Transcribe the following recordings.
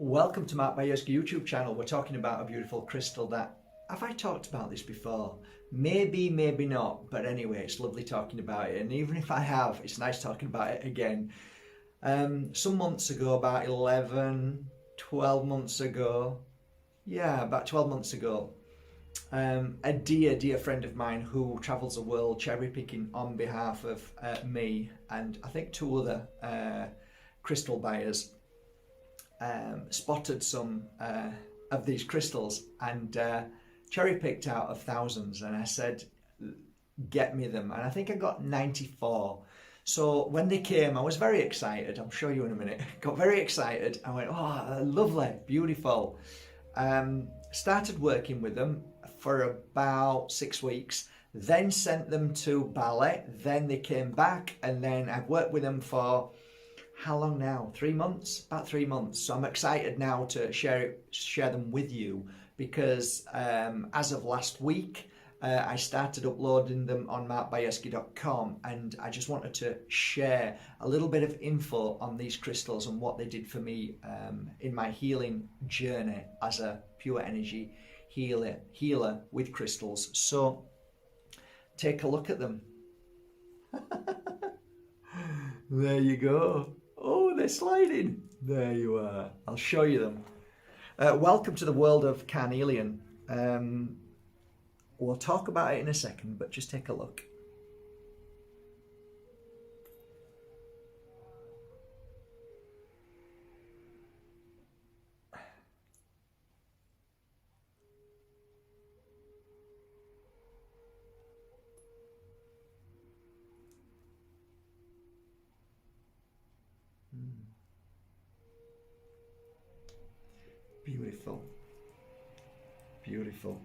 Welcome to Mark Bajerski YouTube channel. We're talking about a beautiful crystal that, have I talked about this before? Maybe, maybe not, but anyway, it's lovely talking about it, and even if I have, it's nice talking about it again. Some months ago, about 12 months ago, about 12 months ago, a dear friend of mine who travels the world cherry picking on behalf of me and I think two other crystal buyers, spotted some of these crystals and cherry picked out of thousands, and I said, get me them, and I think I got 94. So when they came, I was very excited. I'll show you in a minute. Got very excited. I went, oh, lovely, beautiful. Started working with them for about 6 weeks, then sent them to Bali, then they came back, and then I've worked with them for how long now? 3 months? About 3 months. So I'm excited now to share them with you because as of last week, I started uploading them on markbajerski.com, and I just wanted to share a little bit of info on these crystals and what they did for me in my healing journey as a pure energy healer with crystals. So take a look at them. There you go. Oh, they're sliding. There you are. I'll show you them. Welcome to the world of Carnelian. We'll talk about it in a second, but just take a look. Beautiful. Beautiful.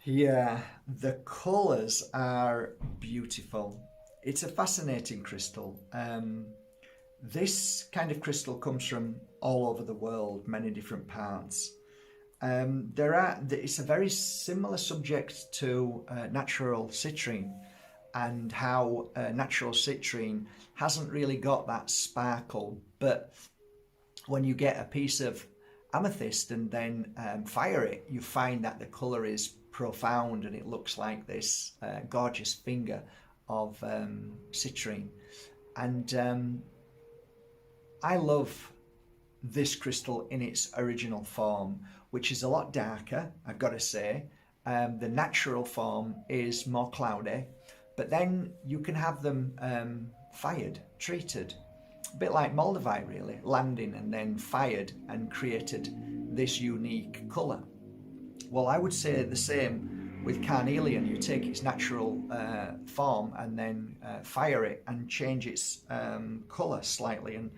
Yeah, the colours are beautiful. It's a fascinating crystal. This kind of crystal comes from all over the world, many different parts. It's a very similar subject to natural citrine, and how natural citrine hasn't really got that sparkle, but when you get a piece of amethyst and then fire it, you find that the colour is profound and it looks like this gorgeous finger of citrine. And I love this crystal in its original form, which is a lot darker, I've got to say. The natural form is more cloudy, but then you can have them fired, treated, a bit like Moldavite really, landing and then fired and created this unique colour. Well, I would say the same with Carnelian. You take its natural form and then fire it and change its colour slightly. And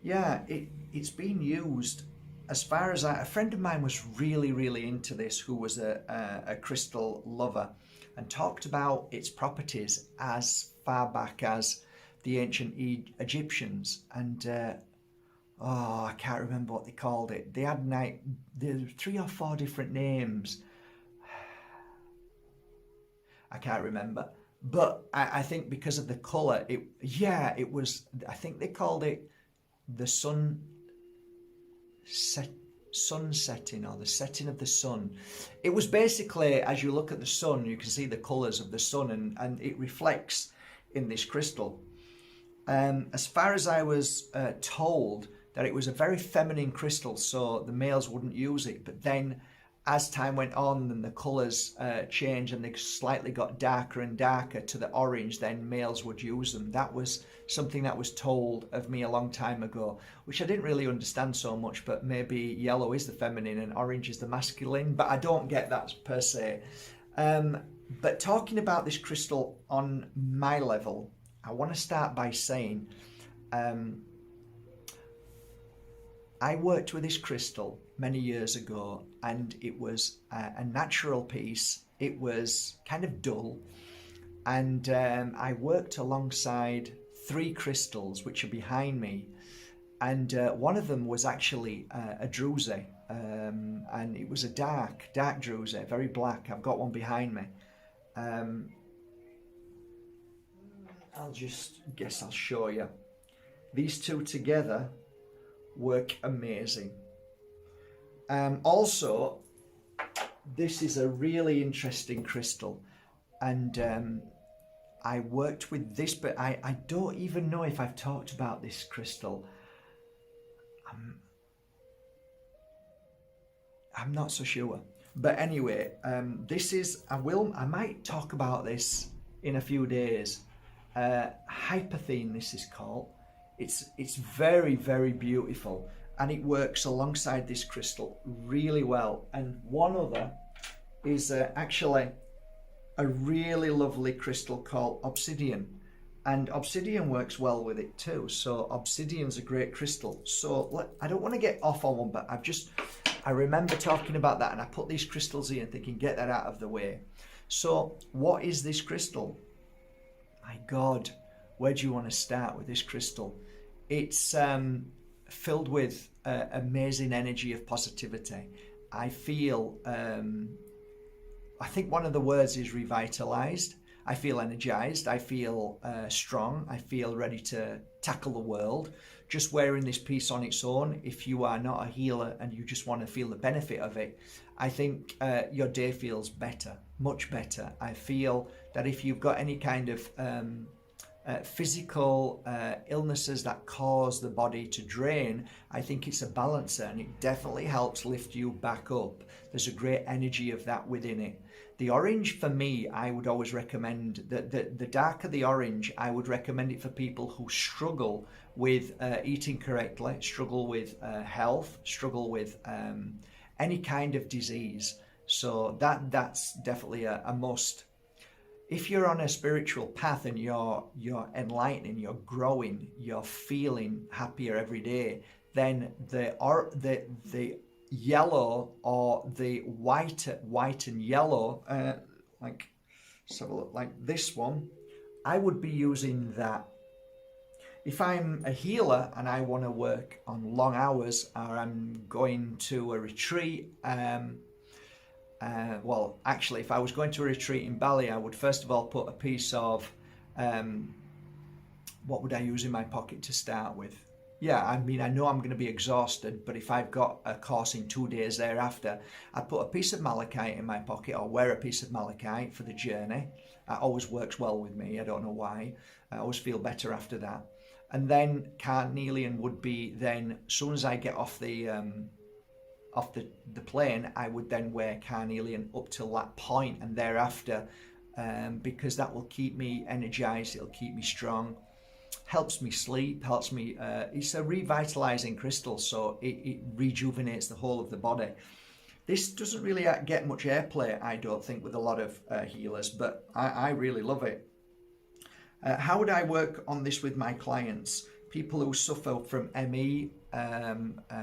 yeah, it's been used, as far as a friend of mine was really into this, who was a crystal lover, and talked about its properties as far back as the ancient Egyptians, and I can't remember what they called it. They had there were 3 or 4 different names. I can't remember, but I think because of the colour, it was. I think they called it the sun setting, or the setting of the sun. It was basically, as you look at the sun, you can see the colours of the sun, and it reflects in this crystal. As far as I was told, that it was a very feminine crystal, so the males wouldn't use it. But then as time went on and the colours changed and they slightly got darker and darker to the orange, then males would use them. That was something that was told of me a long time ago, which I didn't really understand so much, but maybe yellow is the feminine and orange is the masculine, but I don't get that per se. But talking about this crystal on my level, I want to start by saying I worked with this crystal many years ago, and it was a natural piece. It was kind of dull, and I worked alongside 3 crystals which are behind me, and one of them was actually a druzy, and it was a dark druzy, very black. I've got one behind me. I'll show you. These two together work amazing. Also, this is a really interesting crystal, and I worked with this, but I don't even know if I've talked about this crystal. I'm not so sure. But anyway, this is, I might talk about this in a few days. Hypothene, this is called. It's very, very beautiful, and it works alongside this crystal really well. And one other is actually a really lovely crystal called obsidian, and obsidian works well with it too. So obsidian's a great crystal. So I don't want to get off on one, but I remember talking about that, and I put these crystals in thinking, get that out of the way. So what is this crystal? My God, where do you want to start with this crystal? It's filled with amazing energy of positivity. I feel, I think one of the words is revitalized. I feel energized. I feel strong. I feel ready to tackle the world. Just wearing this piece on its own, if you are not a healer and you just want to feel the benefit of it, I think your day feels better, much better. I feel that if you've got any kind of physical illnesses that cause the body to drain, I think it's a balancer, and it definitely helps lift you back up. There's a great energy of that within it. The orange, for me, I would always recommend that the darker the orange, I would recommend it for people who struggle with eating correctly, struggle with health, struggle with any kind of disease. So that's definitely a must. If you're on a spiritual path and you're enlightening, you're growing, you're feeling happier every day, then the yellow or the white and yellow, like, let's have a look, like this one, I would be using that. If I'm a healer and I want to work on long hours, or I'm going to a retreat, well, actually, if I was going to a retreat in Bali, I would first of all put a piece of, what would I use in my pocket to start with? Yeah, I mean, I know I'm going to be exhausted, but if I've got a course in 2 days thereafter, I put a piece of malachite in my pocket, or wear a piece of malachite for the journey. That always works well with me. I don't know why. I always feel better after that. And then carnelian would be then, as soon as I get off the plane, I would then wear carnelian up till that point and thereafter, because that will keep me energized, it'll keep me strong, helps me sleep, helps me, it's a revitalizing crystal, so it rejuvenates the whole of the body. This doesn't really get much airplay, I don't think, with a lot of healers, but I really love it. How would I work on this with my clients? People who suffer from ME,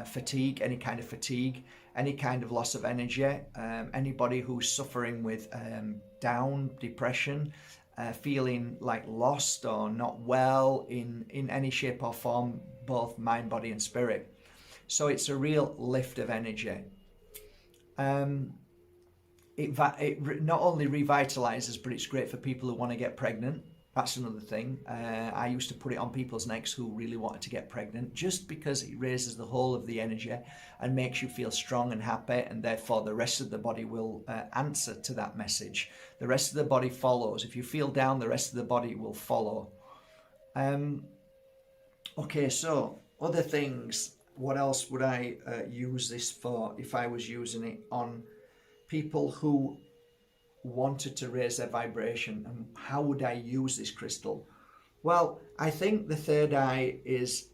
fatigue, any kind of fatigue, any kind of loss of energy, anybody who's suffering with down, depression, feeling like lost or not well in any shape or form, both mind, body and spirit. So it's a real lift of energy. It not only revitalizes, but it's great for people who want to get pregnant. That's another thing. I used to put it on people's necks who really wanted to get pregnant, just because it raises the whole of the energy and makes you feel strong and happy, and therefore the rest of the body will answer to that message. The rest of the body follows. If you feel down, the rest of the body will follow. Okay, so other things. What else would I use this for if I was using it on people who wanted to raise their vibration? And how would I use this crystal? Well, I think the third eye is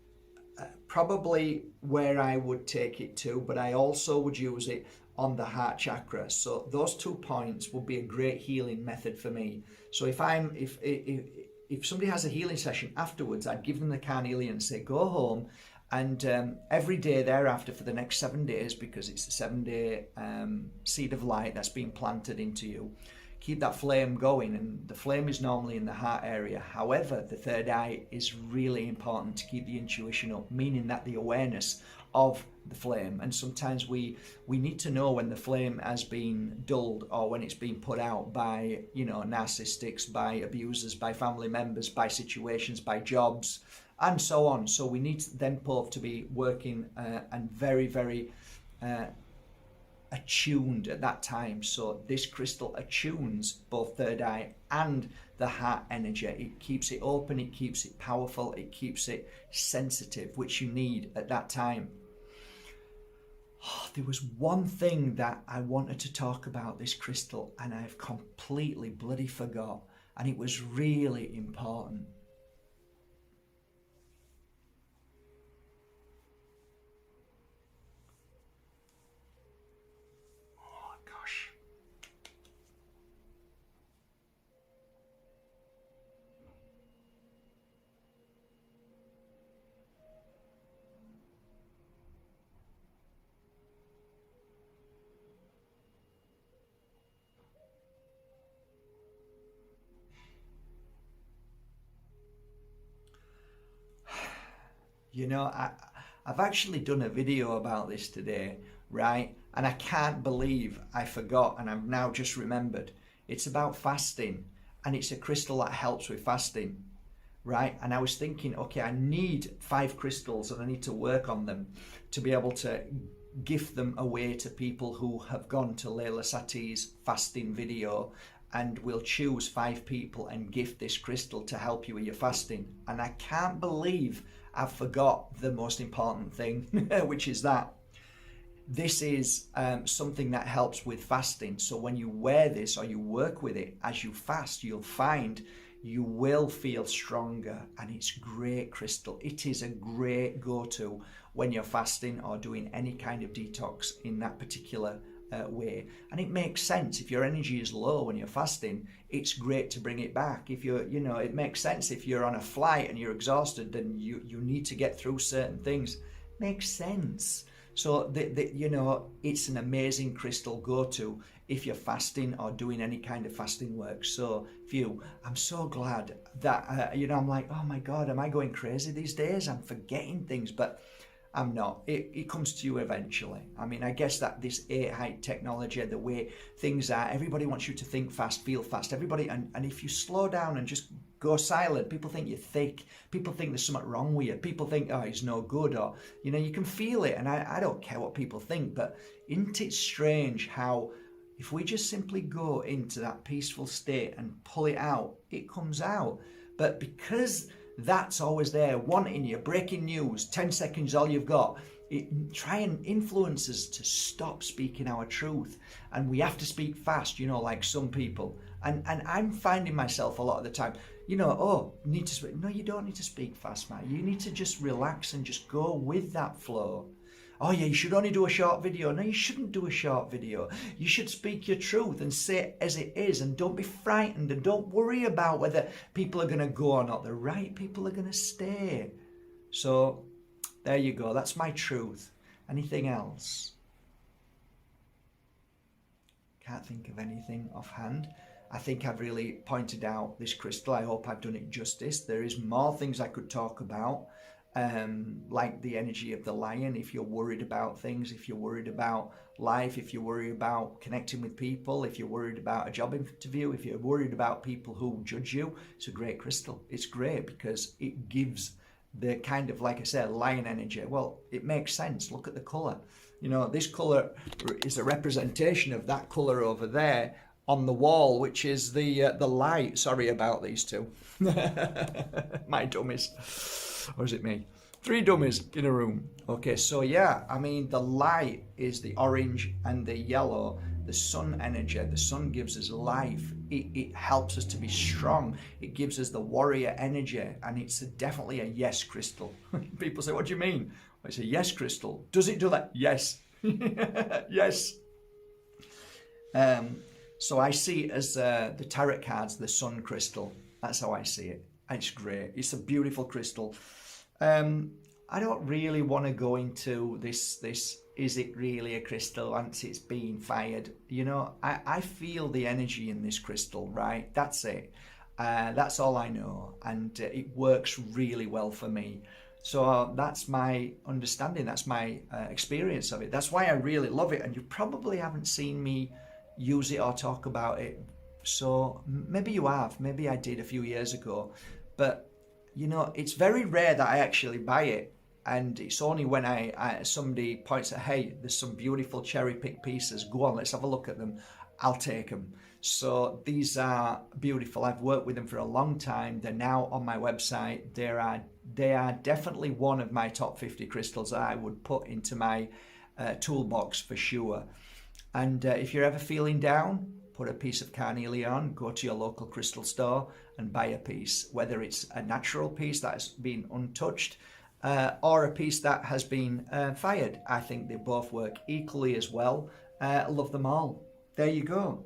probably where I would take it to, but I also would use it on the heart chakra. So those 2 points would be a great healing method for me. So if somebody has a healing session afterwards, I'd give them the carnelian and say, go home, and every day thereafter for the next 7 days, because it's a 7-day seed of light that's been planted into you, keep that flame going. And the flame is normally in the heart area. However, the third eye is really important to keep the intuition up, meaning that the awareness of the flame. And sometimes we need to know when the flame has been dulled, or when it's been put out by, narcissists, by abusers, by family members, by situations, by jobs, and so on. So we need them both to be working and very, very attuned at that time. So this crystal attunes both third eye and the heart energy. It keeps it open, it keeps it powerful, it keeps it sensitive, which you need at that time. Oh, there was one thing that I wanted to talk about this crystal and I've completely bloody forgot, and it was really important. Oh gosh. You know, I've actually done a video about this today, right? And I can't believe I forgot, and I've now just remembered. It's about fasting, and it's a crystal that helps with fasting, right? And I was thinking, okay, I need 5 crystals and I need to work on them to be able to gift them away to people who have gone to Layla Sati's fasting video, and we'll choose 5 people and gift this crystal to help you with your fasting. And I can't believe I've forgot the most important thing, which is that this is something that helps with fasting. So when you wear this or you work with it as you fast, you'll find you will feel stronger, and it's great crystal. It is a great go-to when you're fasting or doing any kind of detox in that particular way. And it makes sense. If your energy is low when you're fasting, it's great to bring it back. If you're, you know, it makes sense if you're on a flight and you're exhausted, then you need to get through certain things. Makes sense. So you know, it's an amazing crystal go-to if you're fasting or doing any kind of fasting work. So Phew, I'm so glad that you know, I'm like, oh my god, am I going crazy these days? I'm forgetting things, but I'm not. It comes to you eventually. I mean, I guess that this 8-height technology, the way things are, everybody wants you to think fast, feel fast. Everybody, and if you slow down and just go silent, people think you're thick. People think there's something wrong with you. People think, oh, he's no good, or, you know, you can feel it. And I don't care what people think, but isn't it strange how if we just simply go into that peaceful state and pull it out, it comes out. But because that's always there, wanting you, breaking news, 10 seconds, all you've got. Try and influence us to stop speaking our truth. And we have to speak fast, you know, like some people. And I'm finding myself a lot of the time, you know, oh, you need to speak. No, you don't need to speak fast, man. You need to just relax and just go with that flow. Oh yeah, you should only do a short video. No, you shouldn't do a short video. You should speak your truth and say it as it is, and don't be frightened, and don't worry about whether people are going to go or not. The right people are going to stay. So there you go. That's my truth. Anything else? Can't think of anything offhand. I think I've really pointed out this crystal. I hope I've done it justice. There is more things I could talk about. Like the energy of the lion, if you're worried about things, if you're worried about life, if you're worried about connecting with people, if you're worried about a job interview, if you're worried about people who judge you, it's a great crystal. It's great because it gives the kind of, like I said, lion energy. Well, it makes sense. Look at the colour. You know, this colour is a representation of that colour over there on the wall, which is the light. Sorry about these two. My dummies. Or is it me? 3 dummies in a room. Okay, so yeah, I mean, the light is the orange and the yellow, the sun energy. The sun gives us life. It helps us to be strong. It gives us the warrior energy, and it's definitely a yes crystal. People say, what do you mean? Well, it's a yes crystal. Does it do that? Yes. Yes. So I see it as the tarot cards, the sun crystal. That's how I see it. And it's great. It's a beautiful crystal. I don't really want to go into this, is it really a crystal once it's been fired? You know, I feel the energy in this crystal, right? That's it. That's all I know. And it works really well for me. So that's my understanding. That's my experience of it. That's why I really love it. And you probably haven't seen me use it or talk about it. So maybe you have. Maybe I did a few years ago. But you know, it's very rare that I actually buy it. And it's only when somebody points out, hey, there's some beautiful cherry picked pieces. Go on, let's have a look at them. I'll take them. So these are beautiful. I've worked with them for a long time. They're now on my website. They are definitely one of my top 50 crystals that I would put into my toolbox for sure. And if you're ever feeling down, put a piece of carnelian on, go to your local crystal store and buy a piece, whether it's a natural piece that has been untouched or a piece that has been fired. I think they both work equally as well. Love them all. There you go.